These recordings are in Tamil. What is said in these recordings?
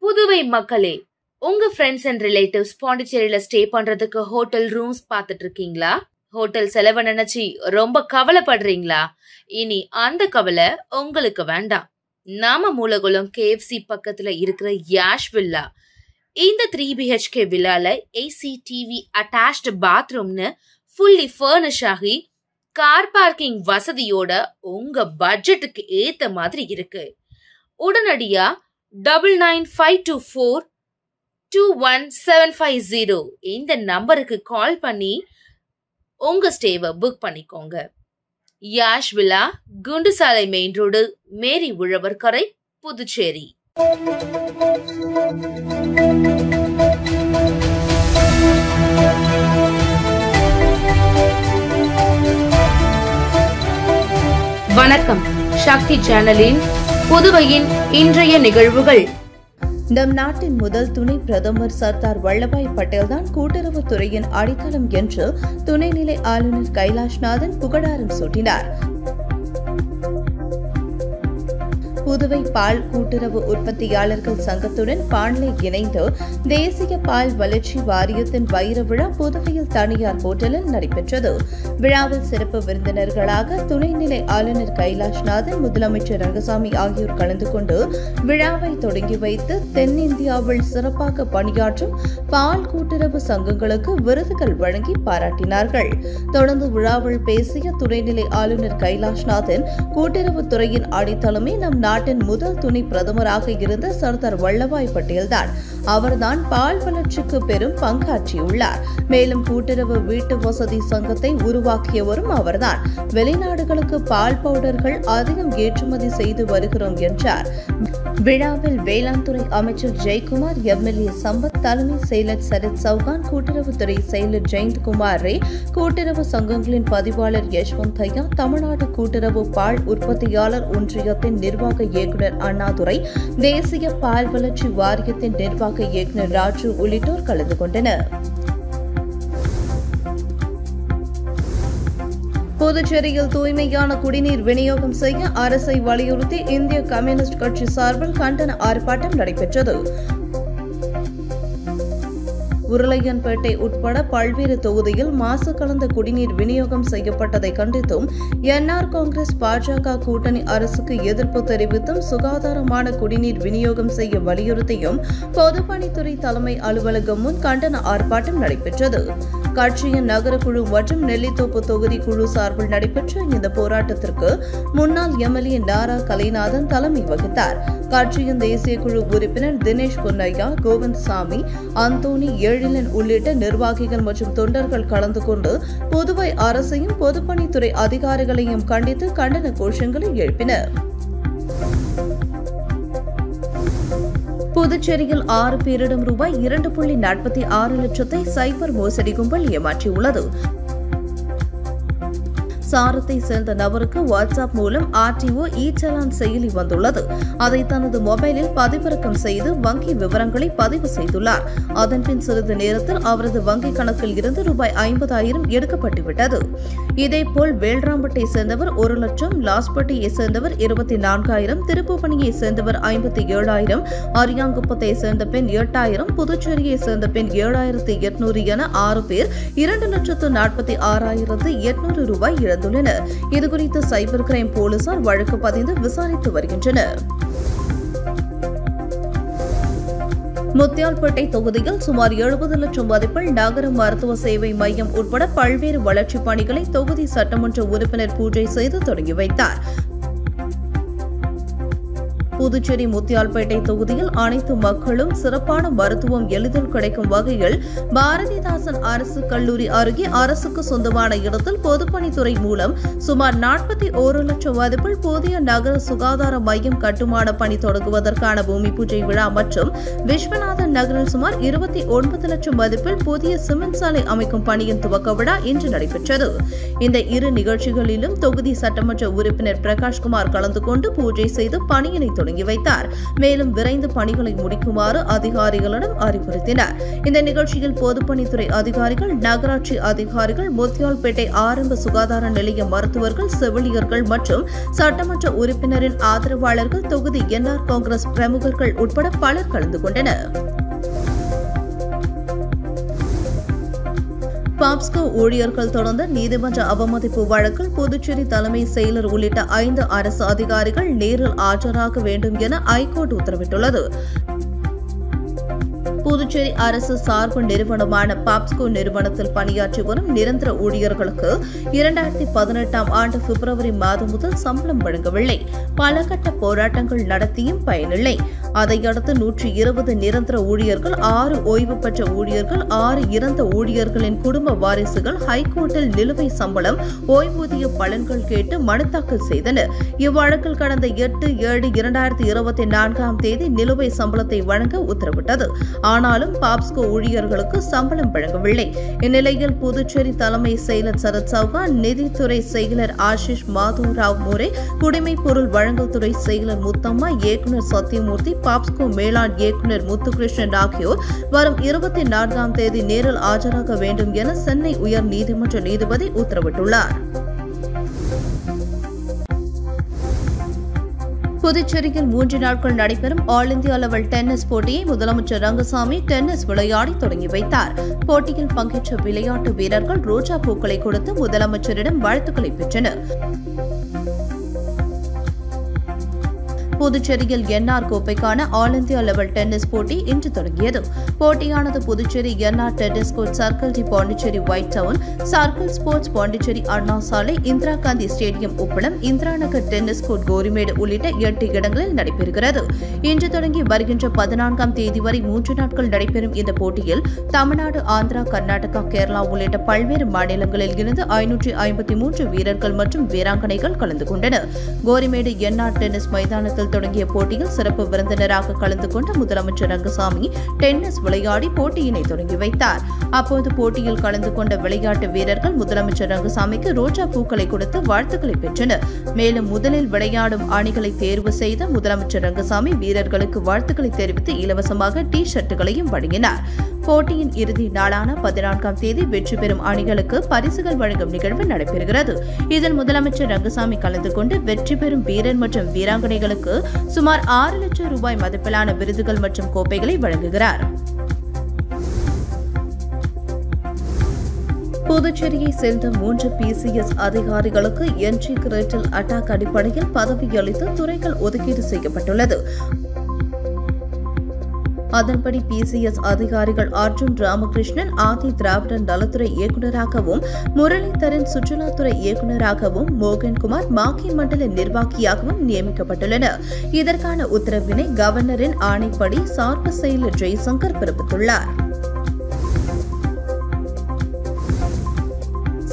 புதுவை மக்களே, உங்க ஃப்ரெண்ட்ஸ் அண்ட் ரிலேட்டிவ்ஸ் பாண்டிச்சேரியில ஸ்டே பண்றதுக்கு ஹோட்டல் ரூம்ஸ் பாத்துட்டு இருக்கீங்களா? ஹோட்டல் செலவை நினைச்சு ரொம்ப கவலைப்படுறீங்களா? இனி அந்த கவலை உங்களுக்கு வேண்டாம். நாம மூலகுளம் KFC பக்கத்துல இருக்கிற யாஷ் வில்லா. இந்த 3 BHK வில்லால AC TV அட்டாச்ட் பாத்ரூம்னு ஃபுல்லி ஃபர்னிஷ் ஆகி கார் பார்க்கிங் வசதியோட உங்க பட்ஜெட்டுக்கு ஏத்த மாதிரி இருக்கு. உடனடியா 9952421750 இந்த நம்பருக்கு கால் பண்ணி உங்க ஸ்டேவை புக் பண்ணிக்கோங்க. Yash villa, Kundasale main road, மேரி உழவர்கரை, புதுச்சேரி. வணக்கம். சக்தி சேனலின் புதுவையின் இன்றைய நிகழ்வுகள். நம் நாட்டின் முதல் துணை பிரதமர் சர்தார் வல்லபாய் பட்டேல் தான் கூட்டுறவுத்துறையின் அடித்தளம் என்று துணைநிலை ஆளுநர் கைலாஷ்நாதன் புகழாரம் சூட்டினார். புதுவை பால் கூட்டுறவு உற்பத்தியாளர்கள் சங்கத்துடன் பாண்லே இணைந்து தேசிய பால் வளர்ச்சி வாரியத்தின் வைர விழா புதுவையில் தனியார் ஹோட்டலில் நடைபெற்றது. விழாவில் சிறப்பு விருந்தினர்களாக துணைநிலை ஆளுநர் கைலாஷ்நாதன், முதலமைச்சர் ரங்கசாமி ஆகியோர் கலந்து கொண்டு விழாவை தொடங்கி வைத்து தென்னிந்தியாவில் சிறப்பாக பணியாற்றும் பால் கூட்டுறவு சங்கங்களுக்கு விருதுகள் வழங்கி பாராட்டினார்கள். தொடர்ந்து விழாவில் பேசிய துணைநிலை ஆளுநர் கைலாஷ்நாதன், கூட்டுறவுத்துறையின் அடித்தளமே நம் நாட்டின் முதல் துணை பிரதமராக இருந்த சர்தார் வல்லபாய் பட்டேல் தான். அவர்தான் பால் வளர்ச்சிக்கு பெரும் பங்காற்றியுள்ளார். மேலும் கூட்டுறவு வீட்டு வசதி சங்கத்தை உருவாக்கியவரும் அவர்தான். வெளிநாடுகளுக்கு பால் பவுடர்கள் அதிகம் ஏற்றுமதி செய்து வருகிறோம் என்றார். விழாவில் வேளாண் துறை அமைச்சர் ஜெயக்குமார், MLA சம்பத், தலைமை செயலர் சரத் சௌகான், கூட்டுறவுத்துறை செயலர் ஜெயந்த்குமார் ரே, கூட்டுறவு சங்கங்களின் பதிவாளர் யஷ்வந்த் ஐயா, தமிழ்நாடு கூட்டுறவு பால் உற்பத்தியாளர் ஒன்றியத்தின் நிர்வாக இயக்குநர் அண்ணாதுரை, தேசிய பால் வளர்ச்சி வாரியத்தின் நிர்வாக இயக்குநர் ராஜு உள்ளிட்டோர் கலந்து கொண்டனர். புதுச்சேரியில் தூய்மையான குடிநீர் விநியோகம் செய்ய அரசை வலியுறுத்தி இந்திய கம்யூனிஸ்ட் கட்சி சார்பில் கண்டன ஆர்ப்பாட்டம் நடைபெற்றது. உருளையன்பேட்டை உட்பட பல்வேறு தொகுதியில் மாசு கலந்த குடிநீர் விநியோகம் செய்யப்பட்டதை கண்டித்தும், NR காங்கிரஸ் பாஜக கூட்டணி அரசுக்கு எதிர்ப்பு தெரிவித்தும், சுகாதாரமான குடிநீர் விநியோகம் செய்ய வலியுறுத்தியும் பொதுப்பணித்துறை தலைமை அலுவலகம் முன் கண்டன ஆர்ப்பாட்டம் நடைபெற்றது. கட்சியின் நகரக்குழு மற்றும் நெல்லித்தோப்பு தொகுதி குழு சார்பில் நடைபெற்ற இந்த போராட்டத்திற்கு முன்னாள் MLA நாரா கலைநாதன் தலைமை வகித்தார். கட்சியின் தேசிய குழு உறுப்பினர் தினேஷ் பொன்னையா, கோவிந்தசாமி, அந்தோனி, எழிலன் உள்ளிட்ட நிர்வாகிகள் மற்றும் தொண்டர்கள் கலந்து கொண்டு புதுவை அரசையும் பொதுப்பணித்துறை அதிகாரிகளையும் கண்டித்து கண்டன கோஷங்களை எழுப்பினர். புதுச்சேரியில் 6 பேரிடம் ரூபாய் 2.46 லட்சத்தை சைபர் மோசடி கும்பல் ஏமாற்றியுள்ளது. சாரத்தை சேர்ந்த நபருக்கு வாட்ஸ்அப் மூலம் RTO இ-சலான் செயலி வந்துள்ளது. அதை தனது மொபைலில் பதிவிறக்கம் செய்து வங்கி விவரங்களை பதிவு செய்துள்ளார். அதன்பின் சிறிது நேரத்தில் அவரது வங்கி கணக்கில் இருந்து ரூபாய் 50,000 எடுக்கப்பட்டுவிட்டது. இதேபோல் வேல்ராம்பட்டை சேர்ந்தவர் 1 லட்சம், லாஸ்பட்டியை சேர்ந்தவர் 24,000, திருப்புவனியை சேர்ந்தவர் 57,000, அரியாங்குப்பத்தை சேர்ந்த பெண் 8,000, புதுச்சேரியை சேர்ந்த பெண் 7,800 என 6 பேர் 2,46,800 ரூபாய் இழந்துள்ளனர். இதுகுறித்து சைபர் கிரைம் போலீசார் வழக்கு பதிந்து விசாரித்து வருகின்றனர். முத்தியால்பேட்டை தொகுதியில் சுமார் 70 லட்சம் மதிப்பில் நகர மருத்துவ சேவை மையம் உட்பட பல்வேறு வளர்ச்சிப் பணிகளை தொகுதி சட்டமன்ற உறுப்பினர் பூஜை செய்து தொடங்கி வைத்தார். புதுச்சேரி முத்தியால்பேட்டை தொகுதியில் அனைத்து மக்களும் சிறப்பான மருத்துவம் எளிதில் கிடைக்கும் வகையில் பாரதிதாசன் அரசு கல்லூரி அருகே அரசுக்கு சொந்தமான இடத்தில் பொதுப்பணித்துறை மூலம் சுமார் 41 லட்சம் மதிப்பில் புதிய நகர சுகாதார மையம் கட்டுமான பணி தொடங்குவதற்கான பூமி பூஜை விழா மற்றும் விஸ்வநாதன் நகரில் சுமார் 29 லட்சம் மதிப்பில் புதிய சிமெண்ட் சாலை அமைக்கும் பணியின் துவக்க விழா இன்று நடைபெற்றது. இந்த இரு நிகழ்ச்சிகளிலும் தொகுதி சட்டமன்ற உறுப்பினர் பிரகாஷ்குமார் கலந்து கொண்டு பூஜை செய்து பணியினை தொடங்கினார். தொடங்கி வைத்தார். மேலும் விரைந்து பணிகளை முடிக்குமாறு அதிகாரிகளிடம் அறிவுறுத்தினார். இந்த நிகழ்ச்சியில் பொதுப்பணித்துறை அதிகாரிகள், நகராட்சி அதிகாரிகள், முத்தியால்பேட்டை ஆரம்ப சுகாதார நிலைய மருத்துவர்கள், செவிலியர்கள் மற்றும் சட்டமன்ற உறுப்பினரின் ஆதரவாளர்கள், தொகுதி என்ஆர் காங்கிரஸ் பிரமுகர்கள் உட்பட பலர் கலந்து கொண்டனர். பாப்ஸ்கோ ஊழியர்கள் தொடர்ந்த நீதிமன்ற அவமதிப்பு வழக்கில் புதுச்சேரி தலைமை செயலர் உள்ளிட்ட 5 அரசு அதிகாரிகள் நேரில் ஆஜராக வேண்டும் என ஐகோர்ட் உத்தரவிட்டுள்ளது. புதுச்சேரி அரசு சார்பு நிறுவனமான பாப்ஸ்கோ நிறுவனத்தில் பணியாற்றி வரும் நிரந்தர ஊழியர்களுக்கு 2018ஆம் ஆண்டு பிப்ரவரி மாதம் முதல் சம்பளம் வழங்கவில்லை. பல கட்ட போராட்டங்கள் நடத்தியும் பயனில்லை. அதையடுத்து 120 நிரந்தர ஊழியர்கள், 6 ஓய்வு பெற்ற ஊழியர்கள், 6 இறந்த ஊழியர்களின் குடும்ப வாரிசுகள் ஹைகோர்ட்டில் நிலுவை சம்பளம், ஓய்வூதிய பலன்கள் கேட்டு மனு தாக்கல் செய்தனர். இவ்வழக்கில் கடந்த 8/7/2024ஆம் தேதி நிலுவை சம்பளத்தை வழங்க உத்தரவிட்டது. ஆனாலும் பாப்ஸ்கோ ஊழியர்களுக்கு சம்பளம் வழங்கவில்லை. இந்நிலையில் புதுச்சேரி தலைமை செயலர் சரத் சௌகான், நிதித்துறை செயலர் ஆஷிஷ் மாதவ் ராவ் மோரே, குடிமைப் பொருள் வழங்கல் துறை செயலர் முத்தம்மா, இயக்குநர் சத்யமூர்த்தி, பாப்ஸ்கோ மேலாண் இயக்குநர் முத்துகிருஷ்ணன் ஆகியோர் வரும் 24ஆம் தேதி நேரில் ஆஜராக வேண்டும் என சென்னை உயர் நீதிமன்ற நீதிபதி உத்தரவிட்டுள்ளார். புதுச்சேரியில் 3 நாட்கள் நடைபெறும் ஆல் இந்தியா லெவல் டென்னிஸ் போட்டியை முதலமைச்சர் ரங்கசாமி டென்னிஸ் விளையாடி தொடங்கி வைத்தார். போட்டியில் பங்கேற்ற விளையாட்டு வீரர்கள் ரோஜா பூக்களை கொடுத்து முதலமைச்சரிடம் வாழ்த்துக்களை பெற்றனர். புதுச்சேரியில் என்ஆர் கோப்பைக்கான ஆல் இந்தியா லெவல் டென்னிஸ் போட்டி இன்று தொடங்கியது. போட்டியானது Puducherry NR tennis court, circle de Pondicherry white town, circle sports Pondicherry Anna Salai, Indira Gandhi stadium Uppalam, Indira Nagar tennis court Gorimedu உள்ளிட்ட 8 இடங்களில் நடைபெறுகிறது. இன்று தொடங்கி வருகின்ற 14ஆம் தேதி வரை 3 நாட்கள் நடைபெறும் இந்த போட்டியில் தமிழ்நாடு, ஆந்திரா, கர்நாடகா, கேரளா உள்ளிட்ட பல்வேறு மாநிலங்களில் இருந்து 553 வீரர்கள் மற்றும் வீராங்கனைகள் கலந்து கொண்டனர். கோரிமேடு என்ஆர் டென்னிஸ் மைதானத்தில் தொடங்கிய போட்டியில் சிறப்பு விருந்தினராக கலந்து கொண்ட முதலமைச்சர் ரங்கசாமி டென்னிஸ் விளையாடி போட்டியினை தொடங்கி வைத்தார். அப்போது போட்டியில் கலந்து கொண்ட விளையாட்டு வீரர்கள் முதலமைச்சர் ரங்கசாமிக்கு ரோஜா பூக்களை கொடுத்து வாழ்த்துக்களை பெற்றனர். மேலும் முதலில் விளையாடும் அணிகளை தேர்வு செய்த முதலமைச்சர் ரங்கசாமி வீரர்களுக்கு வாழ்த்துக்களை தெரிவித்து இலவசமாக டி ஷர்ட்டுகளையும் வழங்கினார். போட்டியின் இறுதி நாளான 14ஆம் தேதி வெற்றி பெறும் அணிகளுக்கு பரிசுகள் வழங்கும் நிகழ்வு நடைபெறுகிறது. இதில் முதலமைச்சர் ரங்கசாமி கலந்து கொண்டு வெற்றி பெறும் வீரர் மற்றும் வீராங்கனைகளுக்கு சுமார் 6 லட்சம் ரூபாய் மதிப்பிலான விருதுகள் மற்றும் கோப்பைகளை வழங்குகிறார். புதுச்சேரியை சேர்ந்த 3 PCS அதிகாரிகளுக்கு என்ட்ரி கிரேட்டல் அட்டாக் அடிப்படையில் பதவியளித்து துறைகள் ஒதுக்கீடு செய்யப்பட்டுள்ளது. அதன்படி PCS அதிகாரிகள் அர்ஜுன் ராமகிருஷ்ணன் ஆதி திராவிடர் நலத்துறை இயக்குநராகவும், முரளிதரன் சுற்றுலாத்துறை இயக்குநராகவும், மோகன்குமார் மாக்கி மண்டல நிர்வாகியாகவும் நியமிக்கப்பட்டுள்ளனர். இதற்கான உத்தரவினை கவர்னரின் ஆணைப்படி சார்பு செயலர் ஜெய்சங்கர் பிறப்பித்துள்ளார்.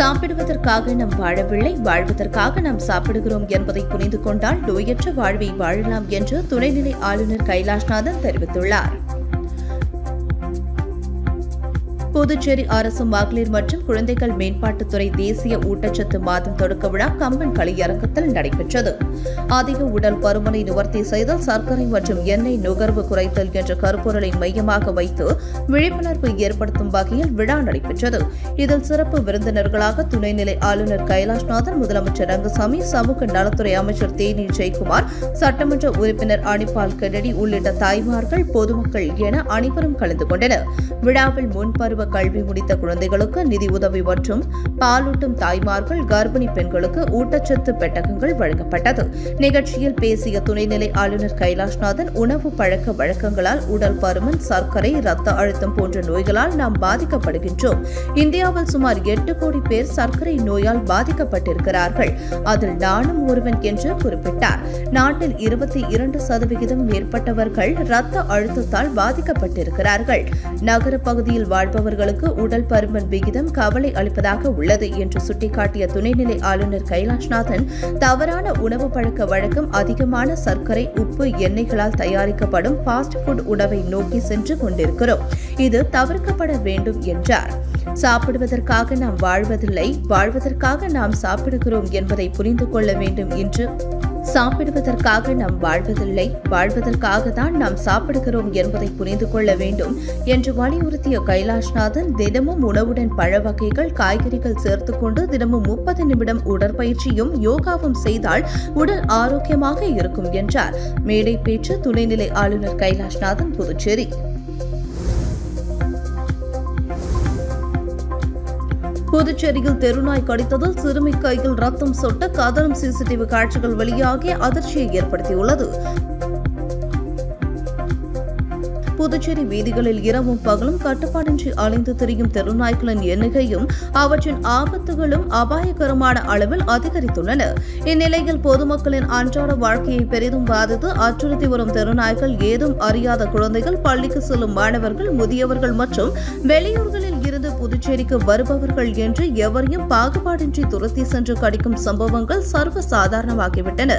சாப்பிடுவதற்காக நாம் வாழவில்லை, வாழ்வதற்காக நாம் சாப்பிடுகிறோம் என்பதை புரிந்து கொண்டால் நோயற்ற வாழ்வை வாழலாம் என்று துணைநிலை ஆளுநர் கைலாஷ்நாதன் தெரிவித்துள்ளார். புதுச்சேரி அரசு மகளிர் மற்றும் குழந்தைகள் மேம்பாட்டுத்துறை தேசிய ஊட்டச்சத்து மாதம் தொடக்க விழா கம்பன் கலையரங்கத்தில் நடைபெற்றது. அதிக உடல் பருமனை நிவர்த்தி செய்தல், சர்க்கரை மற்றும் எண்ணெய் நுகர்வு குறைத்தல் என்ற கருப்பொருளை மையமாக வைத்து விழிப்புணர்வு ஏற்படுத்தும் வகையில் விழா நடைபெற்றது. இதில் சிறப்பு விருந்தினர்களாக துணைநிலை ஆளுநர் கைலாஷ்நாதன், முதலமைச்சர் ரங்கசாமி, சமூக நலத்துறை அமைச்சர் தேனீர் ஜெயக்குமார், சட்டமன்ற உறுப்பினர் அனிபால் கென்னடி உள்ளிட்ட தாய்மார்கள், பொதுமக்கள் என அனைவரும் கலந்து கொண்டனர். விழாவில் முன்பருவ கல்வி முடித்த குழந்தைகளுக்கு நிதி உதவி மற்றும் பாலூட்டும் தாய்மார்கள், கர்ப்பிணி பெண்களுக்கு ஊட்டச்சத்து பெட்டகங்கள் வழங்கப்பட்டது. நிகழ்ச்சியில் பேசிய துணைநிலை ஆளுநர் கைலாஷ்நாதன், உணவு பழக்க வழக்கங்களால் உடல் பருமன், சர்க்கரை, இரத்த அழுத்தம் போன்ற நோய்களால் நாம் பாதிக்கப்படுகின்றோம். இந்தியாவில் சுமார் 8 கோடி பேர் சர்க்கரை நோயால் பாதிக்கப்பட்டிருக்கிறார்கள். அதில் நானும் ஒருவன் என்று குறிப்பிட்டார். நாட்டில் 22% மேற்பட்டவர்கள் இரத்த அழுத்தத்தால் பாதிக்கப்பட்டிருக்கிறார்கள். நகர பகுதியில் வாழ்பவர்களுக்கு உடல் பருமன் விகிதம் கவலை அளிப்பதாக உள்ளது என்று சுட்டிக்காட்டிய துணைநிலை ஆளுநர் கைலாஷ்நாதன், தவறான உணவு பழக்க வழக்கம் அதிகமான சர்க்கரை, உப்பு, எண்ணெய்களால் தயாரிக்கப்படும் ஃபாஸ்ட் ஃபுட் உணவை நோக்கி சென்று கொண்டிருக்கிறோம். இது தவிர்க்கப்பட வேண்டும் என்றார். சாப்பிடுவதற்காக நாம் வாழ்வதில்லை, வாழ்வதற்காக நாம் சாப்பிடுகிறோம் என்பதை புரிந்து கொள்ள வேண்டும் என்று சாப்பிடுவதற்காக நாம் வாழ்வதில்லை, வாழ்வதற்காக தான் நாம் சாப்பிடுகிறோம் என்பதை புரிந்து கொள்ள வேண்டும் என்று வலியுறுத்திய கைலாஷ்நாதன் தினமும் உணவுடன் பழ வகைகள், காய்கறிகள் சேர்த்துக்கொண்டு தினமும் 30 நிமிடம் உடற்பயிற்சியும் யோகாவும் செய்தால் உடல் ஆரோக்கியமாக இருக்கும் என்றார். மேடை பேச்சு துணைநிலை ஆளுநர் கைலாஷ்நாதன், புதுச்சேரி. புதுச்சேரியில் தெருநாய் கடித்ததில் சிறுமி கையில் ரத்தம் சொட்ட கதறும் சிசிடிவி காட்சிகள் வெளியாகி அதிர்ச்சியை ஏற்படுத்தியுள்ளது. புதுச்சேரி வீதிகளில் இரவும் பகலும் கட்டுப்பாடின்றி அலைந்து திரியும் தெருநாய்களின் எண்ணிக்கையும் அவற்றின் ஆபத்துகளும் அபாயகரமான அளவில் அதிகரித்துள்ளன. இந்நிலையில் பொதுமக்களின் அன்றாட வாழ்க்கையை பெரிதும் பாதித்து அச்சுறுத்தி வரும் தெருநாய்கள் ஏதும் அறியாத குழந்தைகள், பள்ளிக்கு செல்லும் மாணவர்கள், முதியவர்கள் மற்றும் வெளியூர்களில் இருந்து புதுச்சேரிக்கு வருபவர்கள் என்று எவரையும் பாகுபாடின்றி துரத்தி சென்று கடிக்கும் சம்பவங்கள் சர்வசாதாரணமாகிவிட்டன.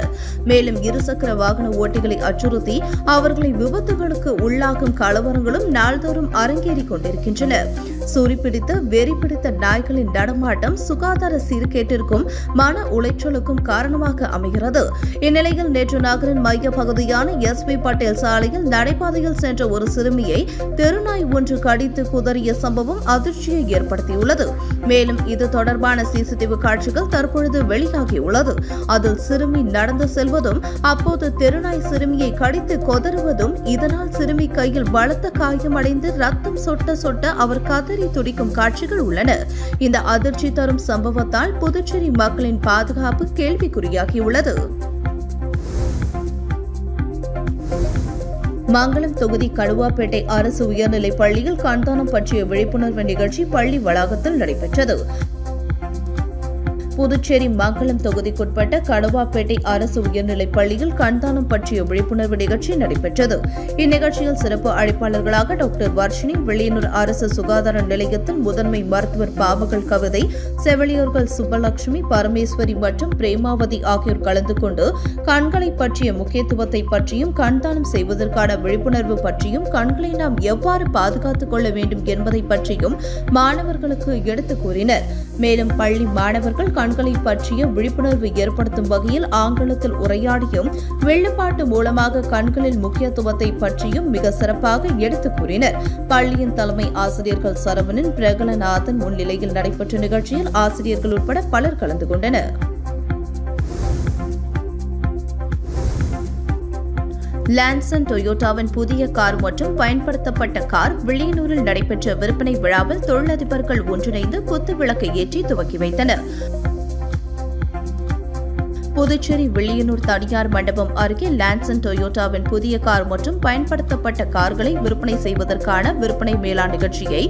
மேலும் இருசக்கர வாகன ஓட்டிகளை அச்சுறுத்தி அவர்களை விபத்துகளுக்கு உள்ளாகும் கலவரங்களும் நாள்தோறும் அரங்கேறிக் கொண்டிருக்கின்றன. சூரிப்பிடித்த வெறி பிடித்த நாய்களின் நடமாட்டம் சுகாதார சீர்கேட்டிற்கும் மன உளைச்சலுக்கும் காரணமாக அமைகிறது. இந்நிலையில் நேற்று நகரின் மைய பகுதியான எஸ்.வி. பட்டேல் சாலையில் நடைபாதையில் சென்ற ஒரு சிறுமியை தெருநாய் ஒன்று கடித்து குதறிய சம்பவம் அதிர்ச்சியை ஏற்படுத்தியுள்ளது. மேலும் இது தொடர்பான சிசிடிவி காட்சிகள் தற்பொழுது வெளியாகியுள்ளது. அதில் சிறுமி நடந்து செல்வதும் அப்போது தெருநாய் சிறுமியை கடித்து கொதறுவதும், இதனால் சிறுமி கையில் பலத்த காயமடைந்து ரத்தம் சொட்ட சொட்ட அவர் கதறி துடிக்கும் காட்சிகள் உள்ளன. இந்த அதிர்ச்சி தரும் சம்பவத்தால் புதுச்சேரி மக்களின் பாதுகாப்பு கேள்விக்குறியாகியுள்ளது. மங்களம் தொகுதி கடுவாப்பேட்டை அரசு உயர்நிலைப் பள்ளியில் கண்தானம் பற்றிய விழிப்புணர்வு நிகழ்ச்சி பள்ளி வளாகத்தில் நடைபெற்றது. புதுச்சேரி மங்களம் தொகுதிக்குட்பட்ட கடுவாப்பேட்டை அரசு உயர்நிலைப் பள்ளியில் கண்தானம் பற்றிய விழிப்புணர்வு நிகழ்ச்சி நடைபெற்றது. இந்நிகழ்ச்சியில் சிறப்பு அழைப்பாளர்களாக டாக்டர் வர்ஷினி, வெளியனூர் அரசு சுகாதார நிலையத்தின் முதன்மை மருத்துவர் பாவகல் கவிதை, செவிலியர்கள் சுப்பலட்சுமி, பரமேஸ்வரி மற்றும் பிரேமாவதி ஆகியோர் கலந்து கொண்டு கண்களை பற்றிய முக்கியத்துவத்தை பற்றியும், கண்தானம் செய்வதற்கான விழிப்புணர்வு பற்றியும், கண்களை நாம் எவ்வாறு பாதுகாத்துக் கொள்ள வேண்டும் என்பதை பற்றியும் மாணவர்களுக்கு எடுத்துக் கூறினர். மேலும் பள்ளி மாணவர்கள் கண்களை பற்றிய விழிப்புணர்வு ஏற்படுத்தும் வகையில் ஆங்கிலத்தில் உரையாடியும், வெள்ளுப்பாட்டு மூலமாக கண்களின் முக்கியத்துவத்தை பற்றியும் மிக சிறப்பாக எடுத்துக் கூறினர். பள்ளியின் தலைமை ஆசிரியர்கள் சரவணன், பிரகலநாதன் முன்னிலையில் நடைபெற்ற நிகழ்ச்சியில் ஆசிரியர்கள் உட்பட பலர் கலந்து கொண்டனர். லான்சன் டொயோட்டாவின் புதிய கார் மற்றும் பயன்படுத்தப்பட்ட கார் வில்லியனூரில் நடைபெற்ற விற்பனை விழாவில் தொழிலதிபர்கள் ஒன்றிணைந்து குத்துவிளக்கை ஏற்றி துவக்கி வைத்தனர். புதுச்சேரி வில்லியனூர் தனியார் மண்டபம் அருகே லான்சன் டொயோட்டாவின் புதிய கார் மற்றும் பயன்படுத்தப்பட்ட கார்களை விற்பனை செய்வதற்கான விற்பனை மேளா நிகழ்ச்சியை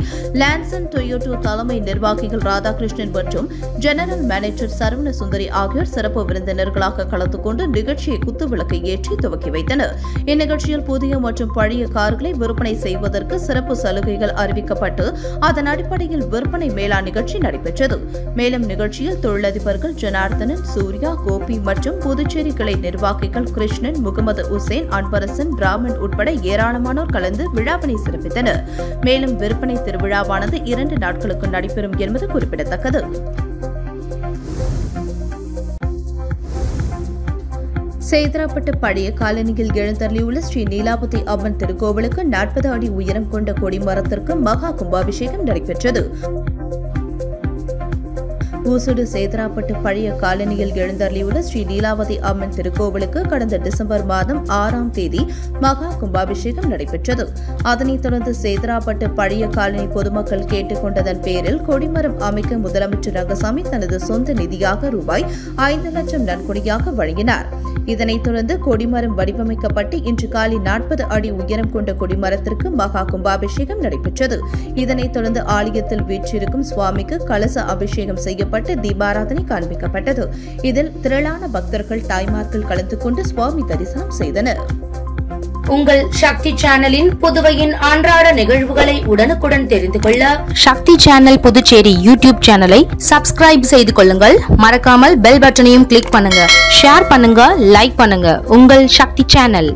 லான்சன் டொயோட்டோ தலைமை நிர்வாகிகள் ராதாகிருஷ்ணன் மற்றும் ஜெனரல் மேனேஜர் சரவண சுந்தரி ஆகியோர் சிறப்பு விருந்தினர்களாக கலந்து கொண்டு நிகழ்ச்சியை குத்துவிளக்கை ஏற்றி துவக்கி வைத்தனர். இந்நிகழ்ச்சியில் புதிய மற்றும் பழைய கார்களை விற்பனை செய்வதற்கு சிறப்பு சலுகைகள் அறிவிக்கப்பட்டு அதன் அடிப்படையில் விற்பனை மேளா நிகழ்ச்சி நடைபெற்றது. மேலும் நிகழ்ச்சியில் தொழிலதிபர்கள் ஜனார்தனன், சூர்யா, கோபி மற்றும் புதுச்சேரி கிளை நிர்வாகிகள் கிருஷ்ணன், முகமது உசேன், அன்பரசன், ராமன் உட்பட ஏராளமானோர் கலந்து விழாவினை சிறப்பித்தனர். மேலும் விற்பனை திருவிழாவானது 2 நாட்களுக்கு நடைபெறும் என்பது குறிப்பிடத்தக்கது. சேதராப்பட்டு பழைய காலனியில் எழுந்தருளியுள்ள ஸ்ரீ நீலாவதி அம்மன் திருக்கோவிலுக்கு 40 அடி உயரம் கொண்ட கொடிமரத்திற்கு மகா கும்பாபிஷேகம் நடைபெற்றது. ஊசுடு சேதராப்பட்டு பழைய காலனியில் எழுந்தருளியுள்ள ஸ்ரீ நீலாவதி அம்மன் திருக்கோவிலுக்கு கடந்த டிசம்பர் மாதம் 6ஆம் தேதி மகா கும்பாபிஷேகம் நடைபெற்றது. அதனைத் தொடர்ந்து சேதராப்பட்டு பழைய காலனி பொதுமக்கள் கேட்டுக் கொண்டதன் பேரில் கொடிமரம் அமைக்க முதலமைச்சர் ரங்கசாமி தனது சொந்த நிதியாக ரூபாய் 5 லட்சம் நன்கொடையாக வழங்கினார். இதனைத் தொடர்ந்து கொடிமரம் வடிவமைக்கப்பட்டு இன்று காலை 40 அடி உயரம் கொண்ட கொடிமரத்திற்கு மகா கும்பாபிஷேகம் நடைபெற்றது. இதனைத் தொடர்ந்து ஆலயத்தில் வீற்றிருக்கும் சுவாமிக்கு கலச அபிஷேகம் செய்யப்பட்டு தீபாராதனை காண்பிக்கப்பட்டது. இதில் திரளான பக்தர்கள், தாய்மார்கள் கலந்து கொண்டு சுவாமி தரிசனம் செய்தனர். உங்கள் சக்தி சேனலின் புதுவையின் அன்றாட நிகழ்வுகளை உடனுக்குடன் தெரிந்து கொள்ள சக்தி சேனல் புதுச்சேரி யூடியூப் சேனலை சப்ஸ்கிரைப் செய்து கொள்ளுங்கள். மறக்காமல் பெல் பட்டனையும் கிளிக் பண்ணுங்க, ஷேர் பண்ணுங்க, லைக் பண்ணுங்க. உங்கள் சக்தி சேனல்.